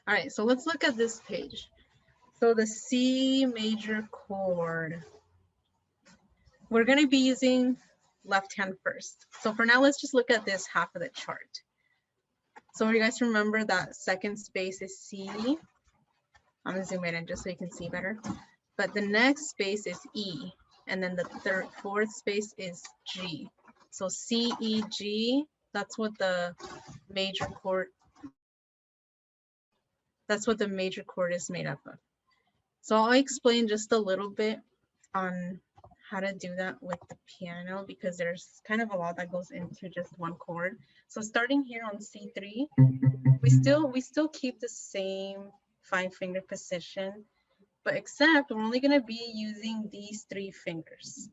All right, so let's look at this page. So the C major chord, we're going to be using left hand first. So for now, let's just look at this half of the chart. So you guys remember that second space is C. I'm going to zoom in just so you can see better. But the next space is E. And then the fourth space is G. So C, E, G, that's what the major chord, is made up of. So I'll explain just a little bit on how to do that with the piano, because there's kind of a lot that goes into just one chord. So starting here on C3, we still keep the same 5-finger position, but except we're only going to be using these 3 fingers.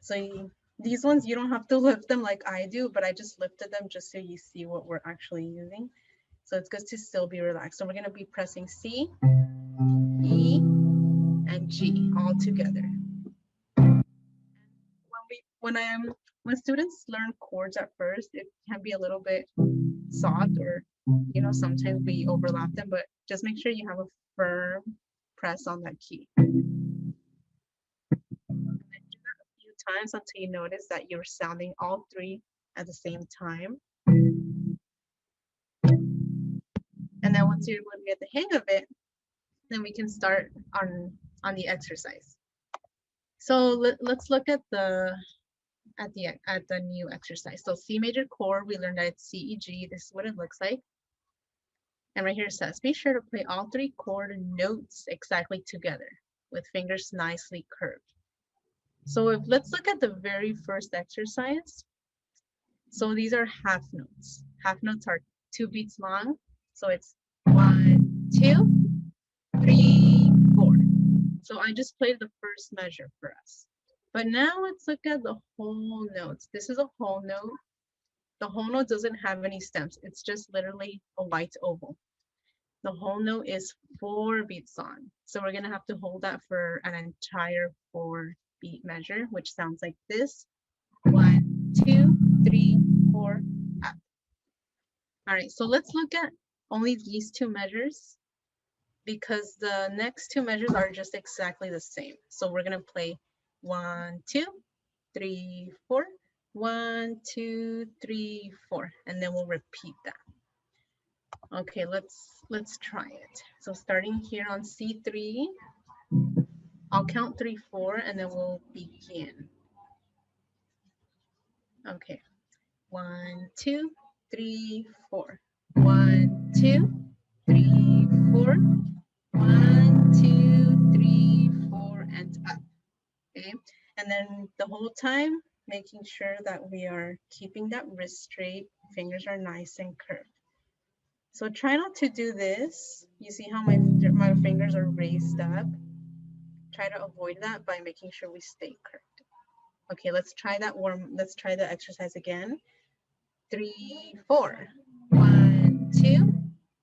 So these ones, you don't have to lift them like I do, but I just lifted them just so you see what we're actually using. So it's good to still be relaxed. So we're going to be pressing C, E, and G all together. When students learn chords at first, it can be a little bit soft, or sometimes we overlap them, but just make sure you have a firm press on that key. And then do that a few times until you notice that you're sounding all 3 at the same time. And then once you get the hang of it, then we can start on the exercise. So let's look at the new exercise. So C major chord, we learned that it's C, E, G. This is what it looks like. And right here it says, be sure to play all 3 chord notes exactly together with fingers nicely curved. So let's look at the very first exercise. So these are half notes. Half notes are 2 beats long. So it's 1, 2, 3, 4. So I just played the first measure for us. But now let's look at the whole notes. This is a whole note. The whole note doesn't have any stems. It's just literally a white oval. The whole note is 4 beats long. So we're going to have to hold that for an entire 4-beat measure, which sounds like this. 1, 2, 3, 4, up. All right, so let's look at only these 2 measures, because the next 2 measures are just exactly the same. So we're going to play 1, 2, 3, 4, 1, 2, 3, 4, and then we'll repeat that. Okay, let's try it. So starting here on C3, I'll count 3, 4, and then we'll begin. Okay, 1, 2, 3, 4. 1, 2, 3, 4. 1, 2, 3, 4, and up. Okay, and then the whole time, making sure that we are keeping that wrist straight, fingers are nice and curved. So try not to do this. You see how my fingers are raised up? Try to avoid that by making sure we stay curved. Okay, let's try the exercise again. 3, 4. 1, 2,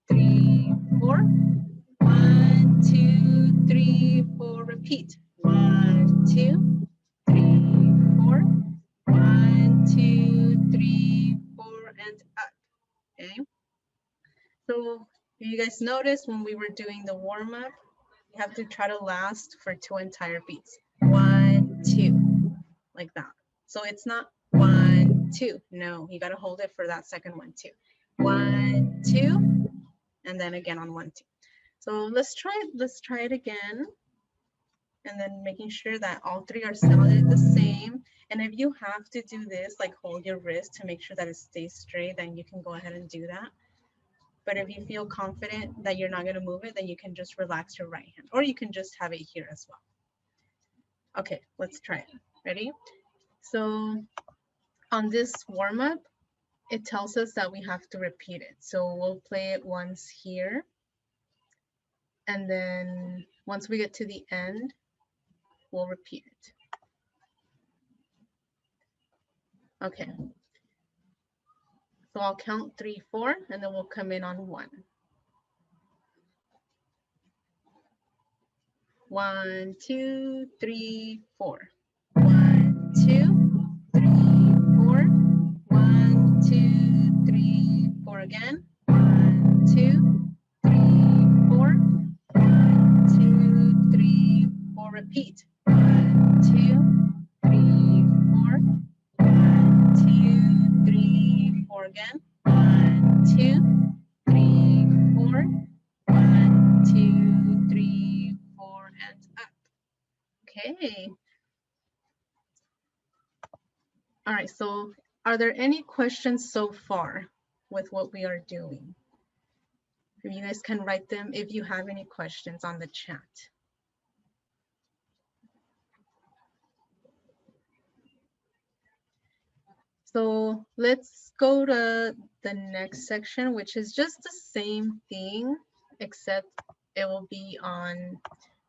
3, 4. 1, 2, 3, 4. Repeat. 1, 2, 3, 4. 1, 2, 3, 4, and up. Okay. So you guys notice when we were doing the warm-up, you have to try to last for 2 entire beats. 1, 2, like that. So it's not 1, 2. No, you got to hold it for that second 1, 2. 1, 2, and then again on 1, 2. So let's try it again. And then making sure that all 3 are sounded the same. And if you have to do this, like hold your wrist to make sure that it stays straight, then you can go ahead and do that. But if you feel confident that you're not going to move it, then you can just relax your right hand, or you can just have it here as well. Okay, let's try it. Ready? So on this warm-up, it tells us that we have to repeat it. So we'll play it once here. And then once we get to the end, we'll repeat it. Okay. So I'll count 3, 4, and then we'll come in on 1. 1, 2, 3, 4. 1, 2, 3, 4. 1, 2, 3, 4 again. repeat. 1, 2, 3, 4. 1, 2, 3, 4 again. 1, 2, 3, 4. 1, 2, 3, 4, and up. Okay. All right, so are there any questions so far with what we are doing? You guys can write them if you have any questions on the chat. So let's go to the next section, which is just the same thing, except it will be on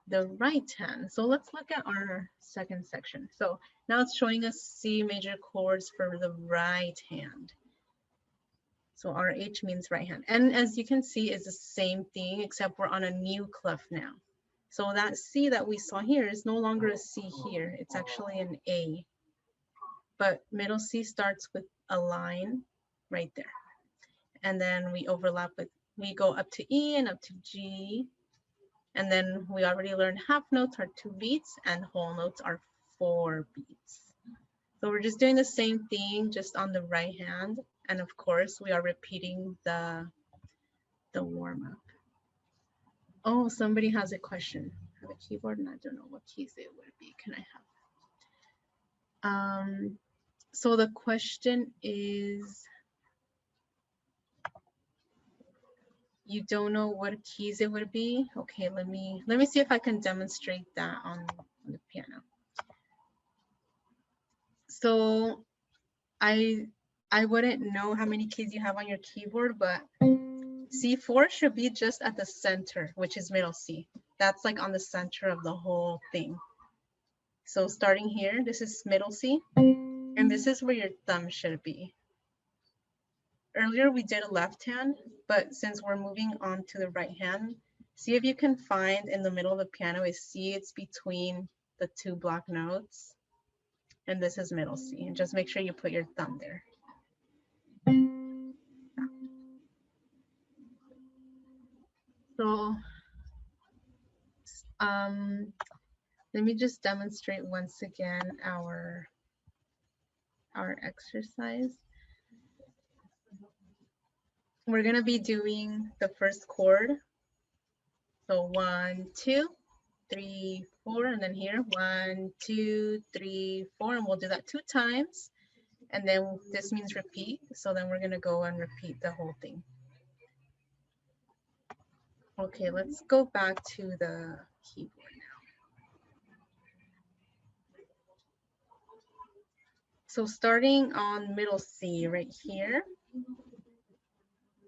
the right hand. So let's look at our second section. So now it's showing us C major chords for the right hand. So RH means right hand. And as you can see, it's the same thing, except we're on a new clef now. So that C that we saw here is no longer a C here. It's actually an A. But middle C starts with a line right there. And then we overlap with, we go up to E and up to G. And then we already learned half notes are 2 beats and whole notes are 4 beats. So we're just doing the same thing, just on the right hand. And of course, we are repeating the warm-up. Oh, somebody has a question. I have a keyboard and I don't know what keys it would be. Can I have? So the question is, you don't know what keys it would be? Okay, let me see if I can demonstrate that on the piano. So I wouldn't know how many keys you have on your keyboard, but C4 should be just at the center, which is middle C. That's like on the center of the whole thing. So starting here, this is middle C, and this is where your thumb should be. Earlier we did a left hand, but since we're moving on to the right hand, see if you can find in the middle of the piano is C, it's between the 2 black notes. And this is middle C, and just make sure you put your thumb there. So let me just demonstrate once again our exercise. We're gonna be doing the first chord. So 1, 2, 3, 4, and then here 1, 2, 3, 4, and we'll do that 2 times. And then this means repeat. So then we're gonna go and repeat the whole thing. Okay, let's go back to the keyboard now. So starting on middle C right here,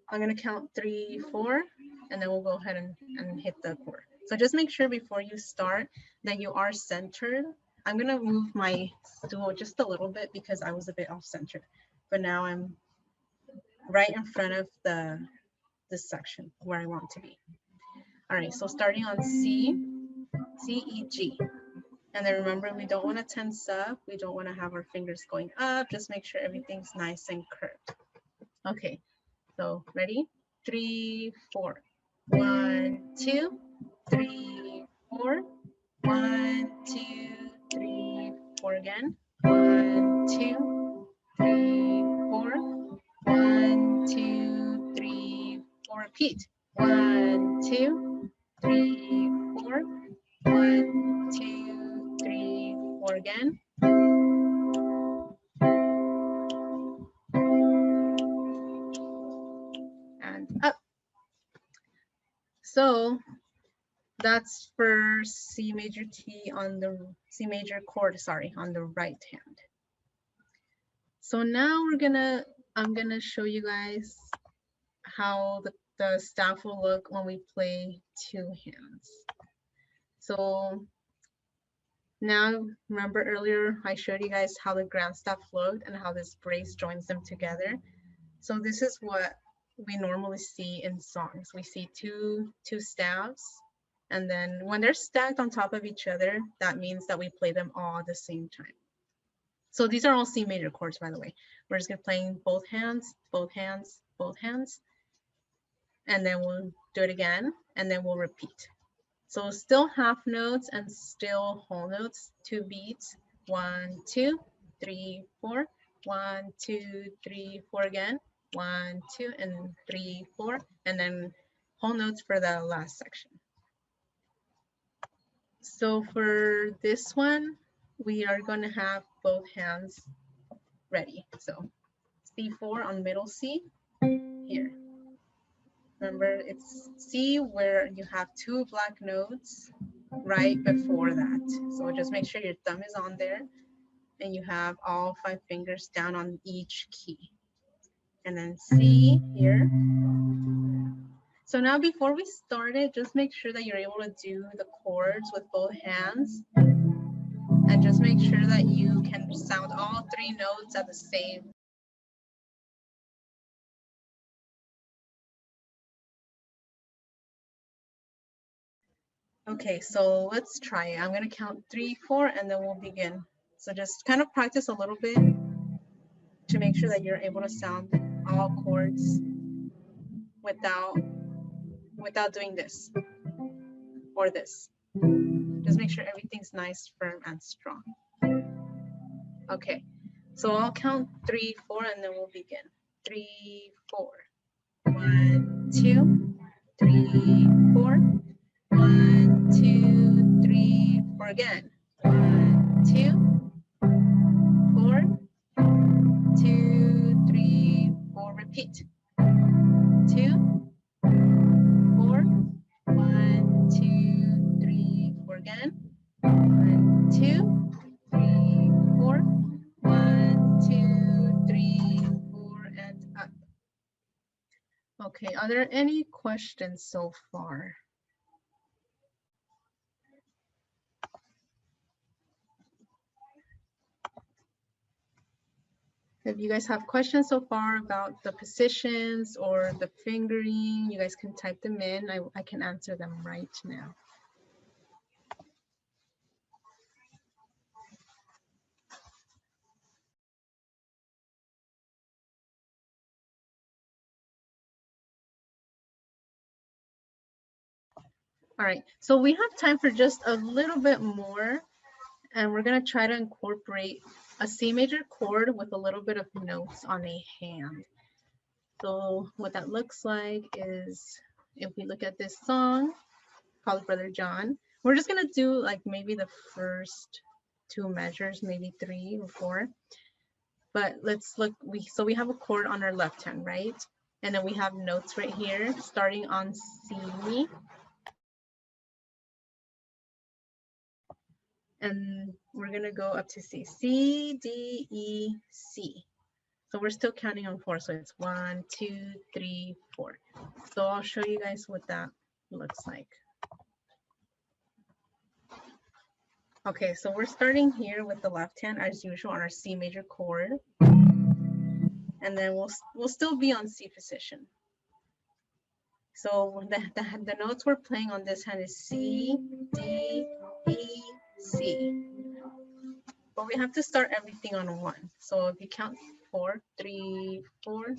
I'm gonna count 3, 4, and then we'll go ahead and hit the chord. So just make sure before you start that you are centered. I'm gonna move my stool just a little bit because I was a bit off center, but now I'm right in front of this section where I want to be. All right, so starting on C, C, E, G. And then remember, we don't want to tense up. We don't want to have our fingers going up. Just make sure everything's nice and curved. Okay, so ready? 3, 4. 1, 2, 3, 4. 1, 2, 3, 4 again. 1, 2, 3, 4. 1, 2, 3, 4. Repeat. 1, 2, 3, 4. 1, 2, 3, 4 again. And up. So that's for C major key on the C major chord, sorry, on the right hand. So now I'm gonna show you guys how the staff will look when we play 2 hands. So now, remember earlier I showed you guys how the grand staff looked and how this brace joins them together. So this is what we normally see in songs. We see two staves, and then when they're stacked on top of each other, that means that we play them all at the same time. So these are all C major chords, by the way. We're just gonna play both hands, both hands, both hands, and then we'll do it again, and then we'll repeat. So still half notes and still whole notes, 2 beats. 1, 2, 3, 4. 1, 2, 3, 4 again. 1, 2, and 3, 4. And then whole notes for the last section. So for this one, we are going to have both hands ready. So C4 on middle C here. Remember, it's C where you have 2 black notes right before that. So just make sure your thumb is on there and you have all 5 fingers down on each key. And then C here. So now before we start it, just make sure that you're able to do the chords with both hands. And just make sure that you can sound all 3 notes at the same. Okay, so let's try it. I'm going to count 3, 4, and then we'll begin. So just kind of practice a little bit to make sure that you're able to sound all chords without doing this or this. Just make sure everything's nice, firm, and strong. Okay, so I'll count 3, 4, and then we'll begin. 3, 4. 1, 2, 3, 4. 1, 2, 3, 4 again. 1, 2, 4. 2, 3, 4. Repeat. 2, 4. 1, 2, 3, 4 again. 1, 2, 3, 4. 1, 2, 3, 4, and up. Okay, are there any questions so far? If you guys have questions so far about the positions or the fingering, you guys can type them in. I can answer them right now. All right, so we have time for just a little bit more, and we're gonna try to incorporate a C major chord with a little bit of notes on a hand. So what that looks like is, if we look at this song called Brother John, we're just gonna do like maybe the first 2 measures, maybe 3 or 4. But let's look, so we have a chord on our left hand, right? And then we have notes right here, starting on C. And we're gonna go up to C. C, D, E, C. So we're still counting on 4. So it's 1, 2, 3, 4. So I'll show you guys what that looks like. Okay, so we're starting here with the left hand as usual on our C major chord. And then we'll still be on C position. So the notes we're playing on this hand is C, D, E, C. But we have to start everything on 1. So if you count 4, 3, 4,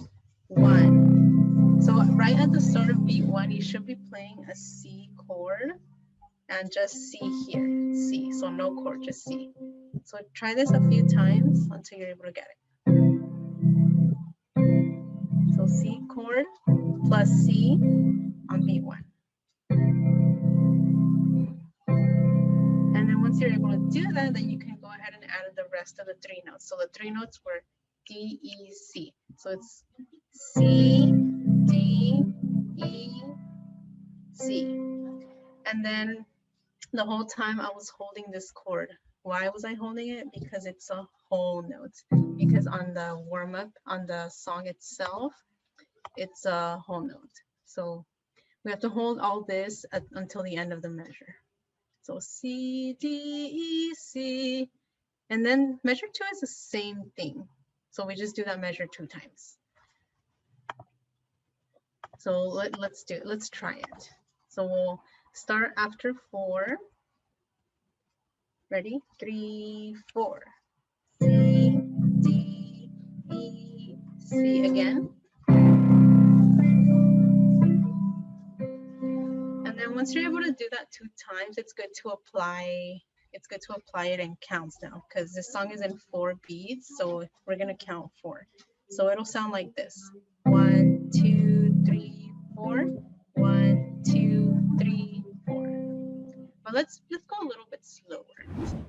1. So right at the start of beat 1, you should be playing a C chord and just C here, C. So no chord, just C. So try this a few times until you're able to get it. So C chord plus C on beat 1. And then once you're able to do that, then you can go ahead and add the rest of the 3 notes. So the 3 notes were D, E, C. So it's C, D, E, C. And then the whole time I was holding this chord. Why was I holding it? Because it's a whole note. Because on the warm-up, on the song itself, it's a whole note. So we have to hold all this until the end of the measure. So C, D, E, C. And then measure 2 is the same thing. So we just do that measure 2 times. So let's do it. Let's try it. So we'll start after 4. Ready? 3, 4. C, D, E, C again. And then once you're able to do that 2 times, it's good to apply it in counts now, because this song is in 4 beats, so we're gonna count 4. So it'll sound like this: 1, 2, 3, 4. 1, 2, 3, 4. But let's go a little bit slower.